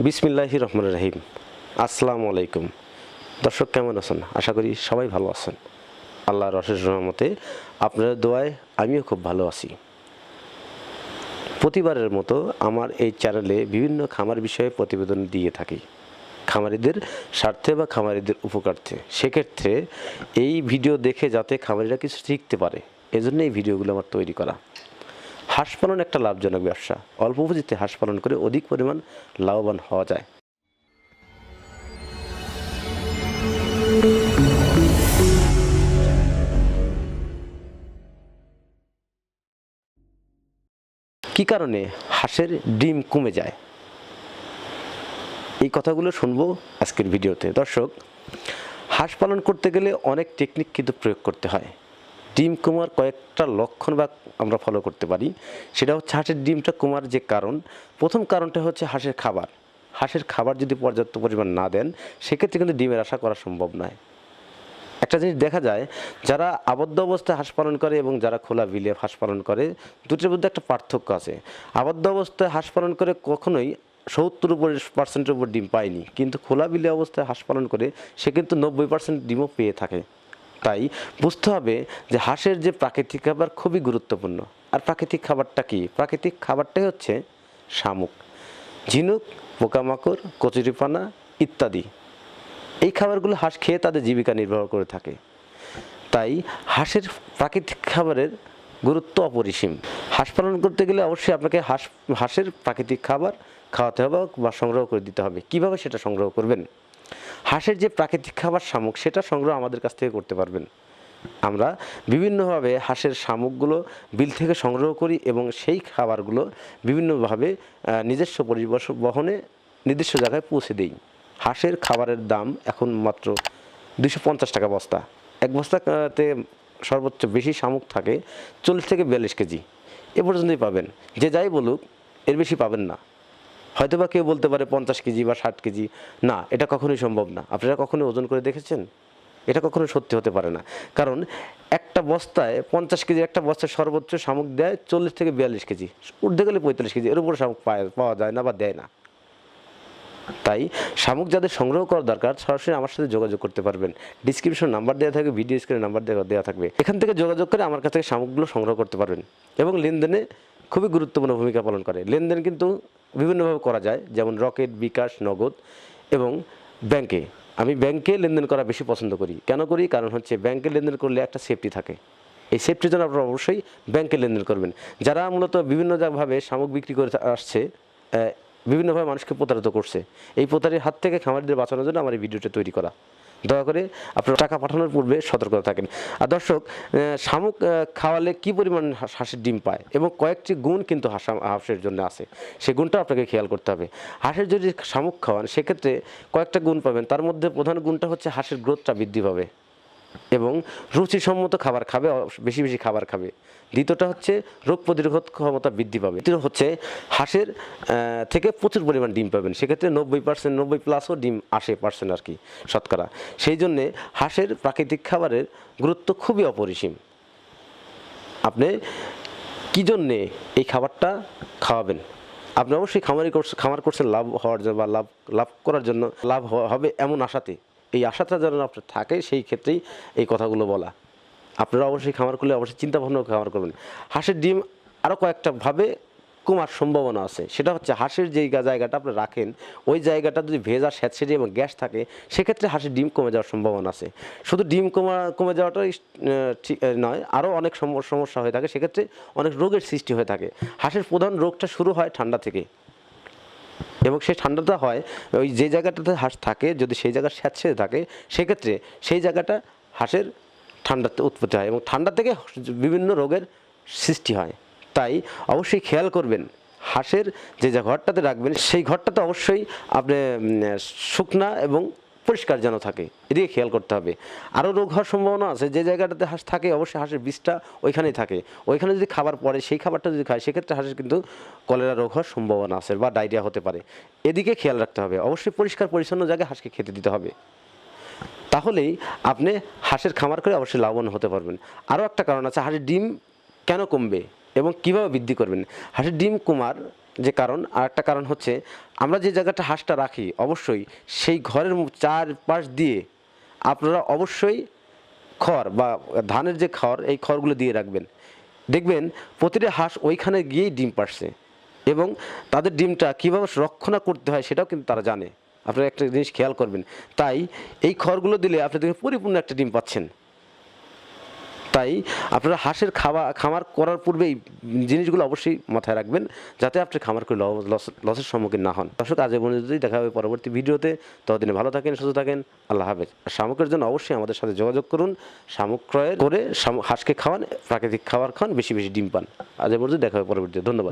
বিসমিল্লাহির রহমানির রহিম। আসসালামু আলাইকুম। দর্শক কেমন আছেন? আশা করি সবাই ভালো আছেন। আল্লাহর অশেষ রহমতে আপনাদের দোয়ায় আমিও খুব ভালো আছি। প্রতিবারের মতো আমার এই চ্যানেলে বিভিন্ন খামার বিষয়ে প্রতিবেদন দিয়ে থাকি, খামারিদের স্বার্থে বা খামারিদের উপকার্থে। সেক্ষেত্রে এই ভিডিও দেখে যাতে খামারিরা কিছু শিখতে পারে, এজন্য এই ভিডিওগুলো আমার তৈরি করা। হাঁস পালন একটা লাভজনক ব্যবসা। অল্প পুঁজিতে হাঁস পালন করে অধিক পরিমাণ লাভবান হওয়া যায়। কী কারণে হাঁসের ডিম কমে যায়, এই কথাগুলো শুনবো আজকের ভিডিওতে। দর্শক, হাঁস পালন করতে গেলে অনেক টেকনিক কিন্তু প্রয়োগ করতে হয়। ডিম কমার কয়েকটা লক্ষণ বা আমরা ফলো করতে পারি। সেটা হচ্ছে হাঁসের ডিমটা কমার যে কারণ, প্রথম কারণটা হচ্ছে হাঁসের খাবার। হাঁসের খাবার যদি পর্যাপ্ত পরিমাণ না দেন, সেক্ষেত্রে কিন্তু ডিমের আশা করা সম্ভব নয়। একটা জিনিস দেখা যায়, যারা আবদ্ধ অবস্থায় হাঁস পালন করে এবং যারা খোলা বিলে হাঁস পালন করে, দুটির মধ্যে একটা পার্থক্য আছে। আবদ্ধ অবস্থায় হাঁস পালন করে কখনোই 70% উপর ডিম পায়নি, কিন্তু খোলা বিলে অবস্থায় হাঁস পালন করে সে কিন্তু 90% ডিমও পেয়ে থাকে। তাই বুঝতে হবে যে হাঁসের যে প্রাকৃতিক খাবার খুবই গুরুত্বপূর্ণ। আর প্রাকৃতিক খাবারটা কি? প্রাকৃতিক খাবারটাই হচ্ছে শামুক, ঝিনুক, পোকামাকড়, কচুরিপানা ইত্যাদি। এই খাবারগুলো হাঁস খেয়ে তাদের জীবিকা নির্বাহ করে থাকে। তাই হাঁসের প্রাকৃতিক খাবারের গুরুত্ব অপরিসীম। হাঁস পালন করতে গেলে অবশ্যই আপনাকে হাঁসের প্রাকৃতিক খাবার খাওয়াতে হবে বা সংগ্রহ করে দিতে হবে। কিভাবে সেটা সংগ্রহ করবেন? হাঁসের যে প্রাকৃতিক খাবার শামুক, সেটা সংগ্রহ আমাদের কাছ থেকে করতে পারবেন। আমরা বিভিন্নভাবে হাঁসের শামুকগুলো বিল থেকে সংগ্রহ করি এবং সেই খাবারগুলো বিভিন্নভাবে নিজস্ব পরিবহনে নির্দিষ্ট জায়গায় পৌঁছে দিই। হাঁসের খাবারের দাম এখন মাত্র 250 টাকা বস্তা। এক বস্তাতে সর্বোচ্চ বেশি শামুক থাকে 40 থেকে 42 কেজি, এ পর্যন্তই পাবেন। যে যাই বলুক, এর বেশি পাবেন না। হয়তোবা কেউ বলতে পারে 50 কেজি বা 60 কেজি। না, এটা কখনোই সম্ভব না। আপনারা কখনোই ওজন করে দেখেছেন? এটা কখনো সত্যি হতে পারে না। কারণ একটা বস্তায় 50 কেজি, একটা বস্তায় সর্বোচ্চ শামুক দেয় 40 থেকে 42 কেজি, উঠতে গেলে 45 কেজি, এর উপরে শামুক পাওয়া যায় না বা দেয় না। তাই শামুক যাদের সংগ্রহ করা দরকার, সরাসরি আমার সাথে যোগাযোগ করতে পারবেন। ডিসক্রিপশন নাম্বার দেওয়া থাকবে, ভিডিও স্ক্রিনে নাম্বার দেওয়া থাকবে। এখান থেকে যোগাযোগ করে আমার কাছ থেকে শামুকগুলো সংগ্রহ করতে পারবেন। এবং লেনদেনে খুবই গুরুত্বপূর্ণ ভূমিকা পালন করে। লেনদেন কিন্তু বিভিন্নভাবে করা যায়, যেমন রকেট, বিকাশ, নগদ এবং ব্যাংকে। আমি ব্যাংকে লেনদেন করা বেশি পছন্দ করি। কেন করি? কারণ হচ্ছে ব্যাংকে লেনদেন করলে একটা সেফটি থাকে। এই সেফটির জন্য আপনারা অবশ্যই ব্যাংকে লেনদেন করবেন। যারা মূলত বিভিন্নভাবে শামুক বিক্রি করে আসছে, বিভিন্নভাবে মানুষকে প্রতারিত করছে, এই প্রতারের হাত থেকে খামারিদের বাঁচানোর জন্য আমার এই ভিডিওটা তৈরি করা। দয়া করে আপনারা টাকা পাঠানোর পূর্বে সতর্কতা থাকেন। আর দর্শক, শামুক খাওয়ালে কী পরিমাণ হাঁসের ডিম পায় এবং কয়েকটি গুণ কিন্তু হাঁসের জন্য আছে, সেই গুণটা আপনাকে খেয়াল করতে হবে। হাঁসের যদি শামুক খাওয়ান, সেক্ষেত্রে কয়েকটা গুণ পাবেন। তার মধ্যে প্রধান গুণটা হচ্ছে হাঁসের গ্রোথটা বৃদ্ধি পাবে এবং রুচিসম্মত খাবার খাবে, বেশি বেশি খাবার খাবে। দ্বিতীয়টা হচ্ছে রোগ প্রতিরোধ ক্ষমতা বৃদ্ধি পাবে। তৃতীয় হচ্ছে হাঁসের থেকে প্রচুর পরিমাণ ডিম পাবেন। সেক্ষেত্রে 90%, 90+ ডিম 80% আর কি শতকরা। সেই জন্যে হাঁসের প্রাকৃতিক খাবারের গুরুত্ব খুবই অপরিসীম। আপনি কী জন্যে এই খাবারটা খাওয়াবেন? আপনি অবশ্যই খামার করছেন লাভ হওয়ার জন্য বা লাভ করার জন্য, লাভ হবে এমন আশাতে। এই আশাটা যেন আপনার থাকে, সেই ক্ষেত্রেই এই কথাগুলো বলা। আপনারা অবশ্যই খামার করলে অবশ্যই চিন্তাভাবনা খামার করবেন। হাঁসের ডিম আরও কয়েকটা ভাবে কমার সম্ভাবনা আছে। সেটা হচ্ছে হাঁসের যেই জায়গাটা আপনি রাখেন, ওই জায়গাটা যদি ভেজা, স্যাঁতসেঁতে এবং গ্যাস থাকে, সেক্ষেত্রে হাঁসের ডিম কমে যাওয়ার সম্ভাবনা আছে। শুধু ডিম কমে যাওয়াটাই ঠিক নয়, আরও অনেক সমস্যা হয়ে থাকে। সেক্ষেত্রে অনেক রোগের সৃষ্টি হয়ে থাকে। হাঁসের প্রধান রোগটা শুরু হয় ঠান্ডা থেকে, এবং সেই ঠান্ডাটা হয় ওই যে জায়গাটাতে হাঁস থাকে, যদি সেই জায়গা স্যাঁতসেঁতে থাকে, সেক্ষেত্রে সেই জায়গাটা হাঁসের ঠান্ডাতে উৎপত্তি হয় এবং ঠান্ডা থেকে বিভিন্ন রোগের সৃষ্টি হয়। তাই অবশ্যই খেয়াল করবেন, হাঁসের যে ঘরটাতে রাখবেন, সেই ঘরটাতে অবশ্যই আপনি শুকনা এবং পরিষ্কার যেন থাকে, এদিকে খেয়াল করতে হবে। আরও রোগ হওয়ার সম্ভাবনা আছে। যে জায়গাটাতে হাঁস থাকে, অবশ্যই হাঁসের বিষটা ওইখানেই থাকে। ওইখানে যদি খাবার পড়ে, সেই খাবারটা যদি খায়, সেক্ষেত্রে হাঁসের কিন্তু কলেরা রোগ হওয়ার সম্ভাবনা আছে বা ডায়রিয়া হতে পারে। এদিকে খেয়াল রাখতে হবে। অবশ্যই পরিষ্কার পরিচ্ছন্ন জায়গায় হাঁসকে খেতে দিতে হবে। তাহলেই আপনি হাঁসের খামার করে অবশ্যই লাভবান হতে পারবেন। আরও একটা কারণ আছে, হাঁসের ডিম কেন কমবে? এবং কিভাবে বৃদ্ধি করবেন। হাঁসের ডিম কমার যে কারণ, আর একটা কারণ হচ্ছে আমরা যে জায়গাটা হাঁসটা রাখি অবশ্যই সেই ঘরের চারপাশ দিয়ে আপনারা অবশ্যই খড় বা ধানের যে খড়, এই খড়গুলো দিয়ে রাখবেন। দেখবেন প্রতিটা হাঁস ওইখানে গিয়েই ডিম পাড়ছে এবং তাদের ডিমটা কীভাবে রক্ষণা করতে হয় সেটাও কিন্তু তারা জানে। আপনারা একটা জিনিস খেয়াল করবেন, তাই এই খড়গুলো দিলে আপনি দেখবেন পরিপূর্ণ একটা ডিম পাচ্ছেন। তাই আপনারা হাঁসের খামার করার পূর্বে এই জিনিসগুলো অবশ্যই মাথায় রাখবেন, যাতে আপনি খামার করে লসের সম্মুখীন না হন। দর্শক, আজ এই পর্যন্তই, দেখা হবে পরবর্তী ভিডিওতে। ততদিনে ভালো থাকেন, সুস্থ থাকেন, আল্লাহ হাফেজ। শামুকের জন্য অবশ্যই আমাদের সাথে যোগাযোগ করুন। শামুক ক্রয় করে হাঁসকে খাওয়ান, প্রাকৃতিক খাবার খান, বেশি বেশি ডিম পান। আজ এই পর্যন্ত, দেখা হবে পরবর্তীতে। ধন্যবাদ।